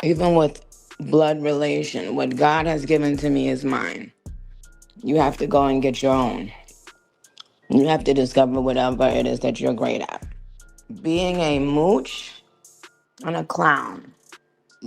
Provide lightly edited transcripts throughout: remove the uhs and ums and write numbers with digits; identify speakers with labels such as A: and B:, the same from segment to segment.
A: Even with blood relation, what God has given to me is mine. You have to go and get your own. You have to discover whatever it is that you're great at. Being a mooch and a clown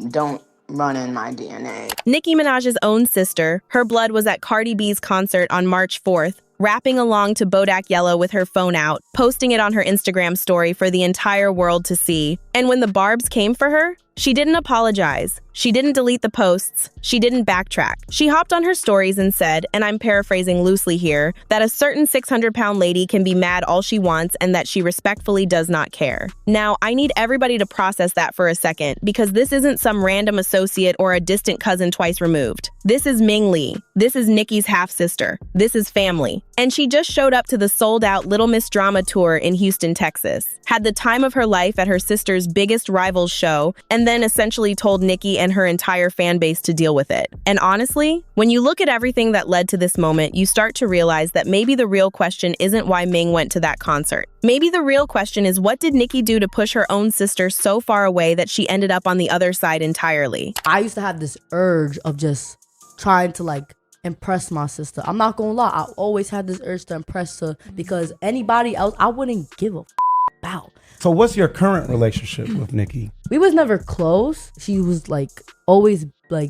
A: don't run in my DNA.
B: Nicki Minaj's own sister, her blood was at Cardi B's concert on March 4th, rapping along to Bodak Yellow with her phone out, posting it on her Instagram story for the entire world to see. And when the Barbs came for her, she didn't apologize. She didn't delete the posts. She didn't backtrack. She hopped on her stories and said, and I'm paraphrasing loosely here, that a certain 600-pound lady can be mad all she wants and that she respectfully does not care. Now, I need everybody to process that for a second, because this isn't some random associate or a distant cousin twice removed. This is Ming Lee. This is Nicki's half-sister. This is family. And she just showed up to the sold-out Little Miss Drama tour in Houston, Texas, had the time of her life at her sister's biggest rival's show, and then essentially told Nicki and her entire fan base to deal with it. And honestly, when you look at everything that led to this moment, you start to realize that maybe the real question isn't why Ming went to that concert. Maybe the real question is, what did Nicki do to push her own sister so far away that she ended up on the other side entirely?
C: I used to have this urge of just trying to impress my sister. I'm not gonna lie, I always had this urge to impress her because anybody else I wouldn't give a about.
D: So what's your current relationship with Nicki?
C: We was never close. She was always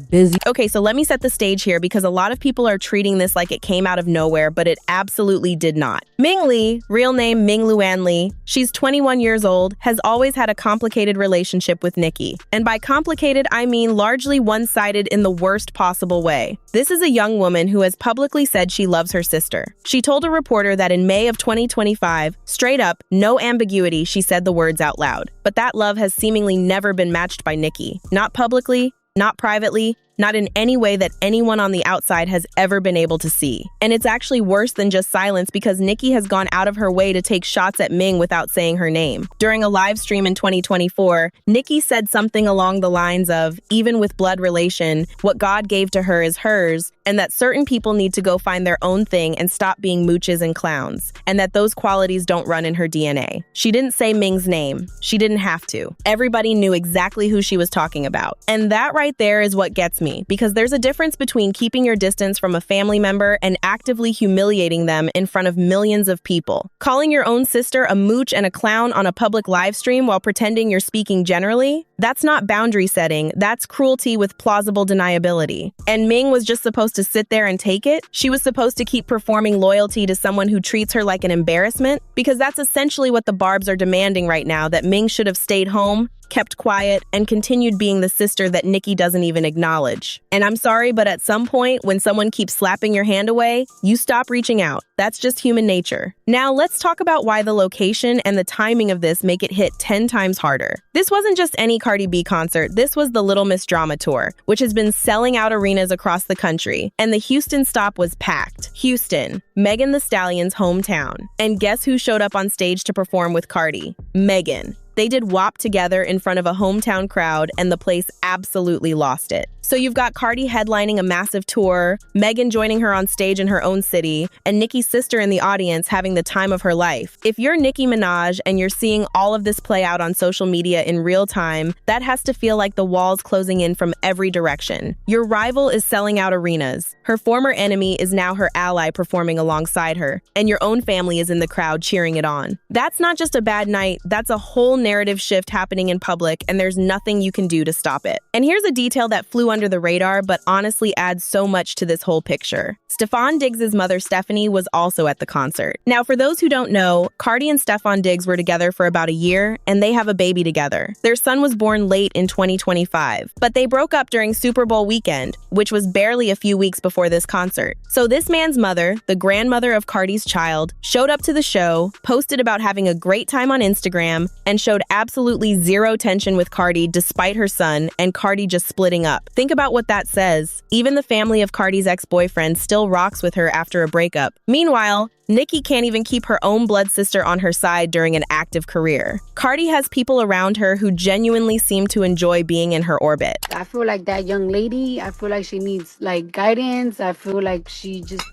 C: busy.
B: Okay, so let me set the stage here because a lot of people are treating this like it came out of nowhere, but it absolutely did not. Ming Lee, real name Ming Luan Lee, she's 21 years old, has always had a complicated relationship with Nicki. And by complicated, I mean largely one-sided in the worst possible way. This is a young woman who has publicly said she loves her sister. She told a reporter that in May of 2025, straight up, no ambiguity, she said the words out loud. But that love has seemingly never been matched by Nicki. Not publicly, not privately, not in any way that anyone on the outside has ever been able to see. And it's actually worse than just silence because Nicki has gone out of her way to take shots at Ming without saying her name. During a live stream in 2024, Nicki said something along the lines of, even with blood relation, what God gave to her is hers, and that certain people need to go find their own thing and stop being mooches and clowns, and that those qualities don't run in her DNA. She didn't say Ming's name. She didn't have to. Everybody knew exactly who she was talking about. And that right there is what gets me, because there's a difference between keeping your distance from a family member and actively humiliating them in front of millions of people. Calling your own sister a mooch and a clown on a public live stream while pretending you're speaking generally, that's not boundary setting, that's cruelty with plausible deniability. And Ming was just supposed to sit there and take it? She was supposed to keep performing loyalty to someone who treats her like an embarrassment? Because that's essentially what the Barbs are demanding right now, that Ming should have stayed home, kept quiet, and continued being the sister that Nicki doesn't even acknowledge. And I'm sorry, but at some point, when someone keeps slapping your hand away, you stop reaching out. That's just human nature. Now, let's talk about why the location and the timing of this make it hit 10 times harder. This wasn't just any Cardi B concert, this was the Little Miss Drama tour, which has been selling out arenas across the country, and the Houston stop was packed. Houston, Megan Thee Stallion's hometown. And guess who showed up on stage to perform with Cardi? Megan. They did WAP together in front of a hometown crowd, and the place absolutely lost it. So you've got Cardi headlining a massive tour, Megan joining her on stage in her own city, and Nicki's sister in the audience having the time of her life. If you're Nicki Minaj and you're seeing all of this play out on social media in real time, that has to feel like the walls closing in from every direction. Your rival is selling out arenas. Her former enemy is now her ally performing alongside her, and your own family is in the crowd cheering it on. That's not just a bad night, that's a whole narrative shift happening in public, and there's nothing you can do to stop it. And here's a detail that flew under the radar, but honestly adds so much to this whole picture. Stefon Diggs' mother, Stephanie, was also at the concert. Now, for those who don't know, Cardi and Stefon Diggs were together for about a year, and they have a baby together. Their son was born late in 2025, but they broke up during Super Bowl weekend, which was barely a few weeks before this concert. So this man's mother, the grandmother of Cardi's child, showed up to the show, posted about having a great time on Instagram, and showed absolutely zero tension with Cardi despite her son and Cardi just splitting up. Think about what that says. Even the family of Cardi's ex-boyfriend still rocks with her after a breakup. Meanwhile, Nicki can't even keep her own blood sister on her side during an active career. Cardi has people around her who genuinely seem to enjoy being in her orbit.
E: I feel like that young lady, I feel like she needs guidance. I feel like she just,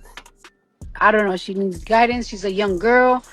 E: I don't know, she needs guidance. She's a young girl.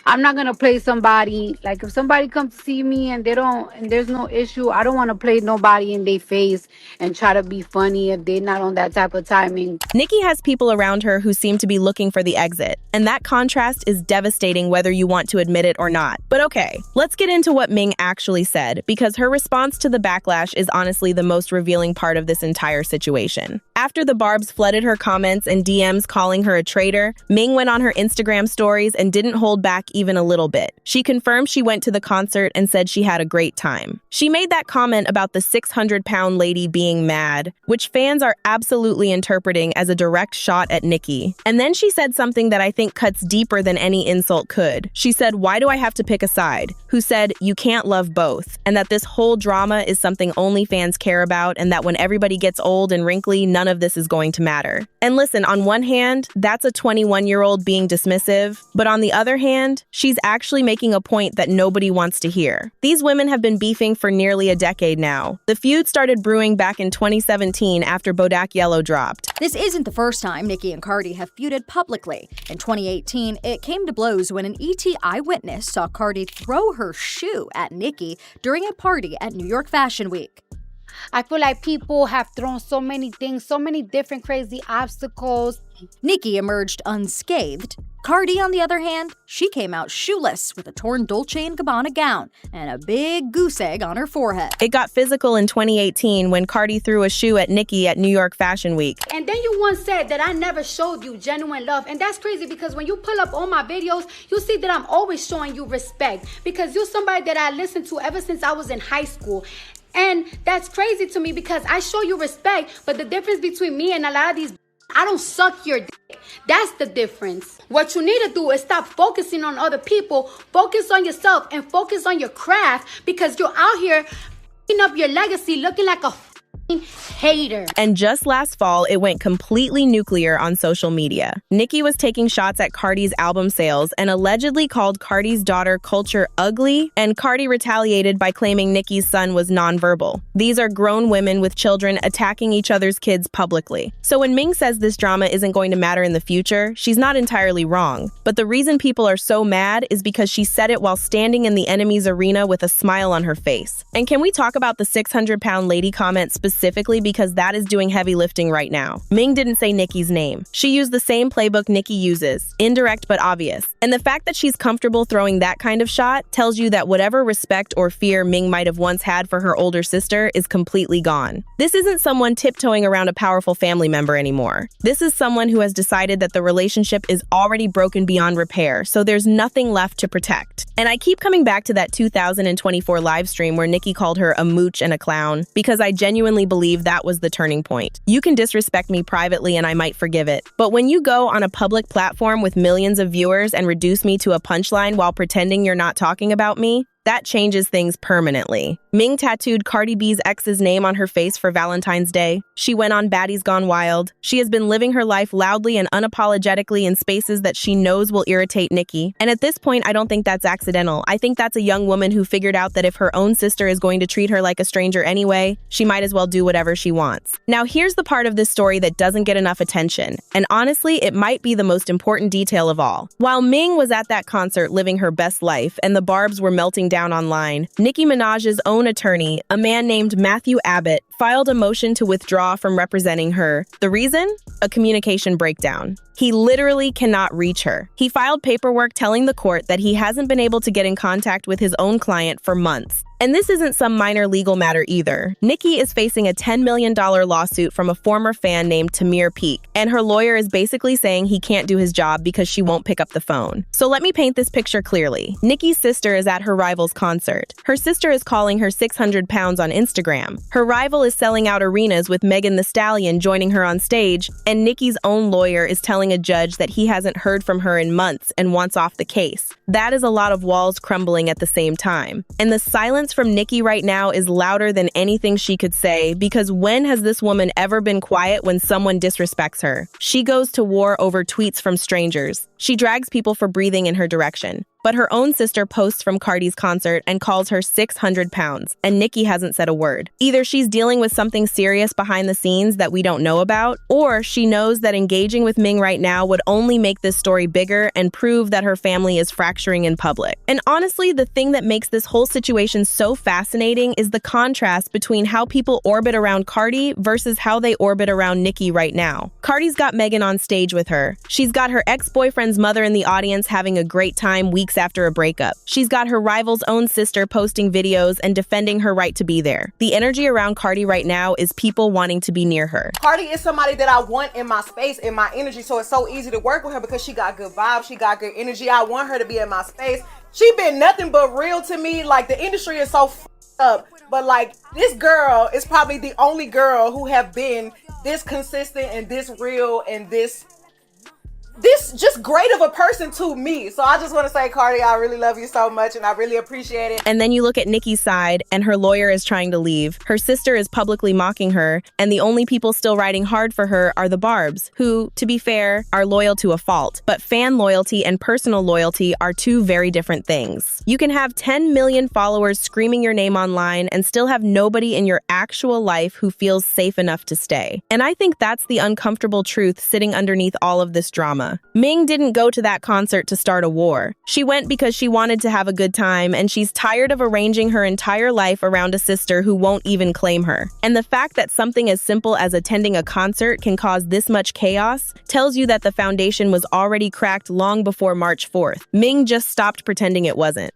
E: I'm not gonna play somebody. Like if somebody comes to see me and they don't, and there's no issue, I don't want to play nobody in their face and try to be funny if they're not on that type of timing.
B: Nicki has people around her who seem to be looking for the exit, and that contrast is devastating whether you want to admit it or not. But okay, let's get into what Ming actually said, because her response to the backlash is honestly the most revealing part of this entire situation. After the Barbs flooded her comments and DMs calling her a traitor, Ming went on her Instagram stories and didn't hold back even a little bit. She confirmed she went to the concert and said she had a great time. She made that comment about the 600-pound lady being mad, which fans are absolutely interpreting as a direct shot at Nicki. And then she said something that I think cuts deeper than any insult could. She said, "Why do I have to pick a side?" Who said, "You can't love both," and that this whole drama is something only fans care about, and that when everybody gets old and wrinkly, none of this is going to matter. And listen, on one hand, that's a 21-year-old being dismissive, but on the other hand, she's actually making a point that nobody wants to hear. These women have been beefing for nearly a decade now. The feud started brewing back in 2017 after Bodak Yellow dropped.
F: This isn't the first time Nicki and Cardi have feuded publicly. In 2018, it came to blows when an ET eyewitness saw Cardi throw her shoe at Nicki during a party at New York Fashion Week.
E: I feel like people have thrown so many things, so many different crazy obstacles.
F: Nicki emerged unscathed. Cardi, on the other hand, she came out shoeless with a torn Dolce & Gabbana gown and a big goose egg on her forehead.
B: It got physical in 2018 when Cardi threw a shoe at Nicki at New York Fashion Week.
E: And then you once said that I never showed you genuine love. And that's crazy because when you pull up all my videos, you see that I'm always showing you respect because you're somebody that I listened to ever since I was in high school. And that's crazy to me because I show you respect, but the difference between me and a lot of these, I don't suck your dick. That's the difference. What you need to do is stop focusing on other people, focus on yourself, and focus on your craft because you're out here f***ing up your legacy looking like a hater.
B: And just last fall, it went completely nuclear on social media. Nicki was taking shots at Cardi's album sales and allegedly called Cardi's daughter Culture ugly, and Cardi retaliated by claiming Nicki's son was nonverbal. These are grown women with children attacking each other's kids publicly. So when Ming says this drama isn't going to matter in the future, she's not entirely wrong. But the reason people are so mad is because she said it while standing in the enemy's arena with a smile on her face. And can we talk about the 600-pound lady comment specifically, because that is doing heavy lifting right now. Ming didn't say Nicki's name. She used the same playbook Nicki uses, indirect but obvious. And the fact that she's comfortable throwing that kind of shot tells you that whatever respect or fear Ming might have once had for her older sister is completely gone. This isn't someone tiptoeing around a powerful family member anymore. This is someone who has decided that the relationship is already broken beyond repair, so there's nothing left to protect. And I keep coming back to that 2024 live stream where Nicki called her a mooch and a clown, because I genuinely believe that was the turning point. You can disrespect me privately and I might forgive it, but when you go on a public platform with millions of viewers and reduce me to a punchline while pretending you're not talking about me, that changes things permanently. Ming tattooed Cardi B's ex's name on her face for Valentine's Day. She went on Baddies Gone Wild. She has been living her life loudly and unapologetically in spaces that she knows will irritate Nicki. And at this point, I don't think that's accidental. I think that's a young woman who figured out that if her own sister is going to treat her like a stranger anyway, she might as well do whatever she wants. Now, here's the part of this story that doesn't get enough attention. And honestly, it might be the most important detail of all. While Ming was at that concert living her best life and the Barbs were melting down online, Nicki Minaj's own attorney, a man named Matthew Abbott, filed a motion to withdraw from representing her. The reason? A communication breakdown. He literally cannot reach her. He filed paperwork telling the court that he hasn't been able to get in contact with his own client for months. And this isn't some minor legal matter either. Nicki is facing a $10 million lawsuit from a former fan named Tamir Peak, and her lawyer is basically saying he can't do his job because she won't pick up the phone. So let me paint this picture clearly. Nicki's sister is at her rival's concert. Her sister is calling her 600 pounds on Instagram. Her rival is selling out arenas with Megan Thee Stallion joining her on stage, and Nicki's own lawyer is telling a judge that he hasn't heard from her in months and wants off the case. That is a lot of walls crumbling at the same time. And the silence from Nicki right now is louder than anything she could say, because when has this woman ever been quiet when someone disrespects her? She goes to war over tweets from strangers. She drags people for breathing in her direction. But her own sister posts from Cardi's concert and calls her 600 pounds, and Nicki hasn't said a word. Either she's dealing with something serious behind the scenes that we don't know about, or she knows that engaging with Ming right now would only make this story bigger and prove that her family is fracturing in public. And honestly, the thing that makes this whole situation so fascinating is the contrast between how people orbit around Cardi versus how they orbit around Nicki right now. Cardi's got Megan on stage with her. She's got her ex-boyfriend's mother in the audience having a great time weeks after a breakup. She's got her rival's own sister posting videos and defending her right to be there. The energy around Cardi right now is people wanting to be near her.
G: Cardi is somebody that I want in my space, in my energy, so it's so easy to work with her because she got good vibes, she got good energy. I want her to be in my space. She been nothing but real to me. Like, the industry is so up, but like, this girl is probably the only girl who have been this consistent and this real and this just great of a person to me. So I just want to say, Cardi, I really love you so much and I really appreciate it.
B: And then you look at Nicki's side and her lawyer is trying to leave. Her sister is publicly mocking her, and the only people still riding hard for her are the Barbs, who, to be fair, are loyal to a fault. But fan loyalty and personal loyalty are two very different things. You can have 10 million followers screaming your name online and still have nobody in your actual life who feels safe enough to stay. And I think that's the uncomfortable truth sitting underneath all of this drama. Ming didn't go to that concert to start a war. She went because she wanted to have a good time, and she's tired of arranging her entire life around a sister who won't even claim her. And the fact that something as simple as attending a concert can cause this much chaos tells you that the foundation was already cracked long before March 4th. Ming just stopped pretending it wasn't.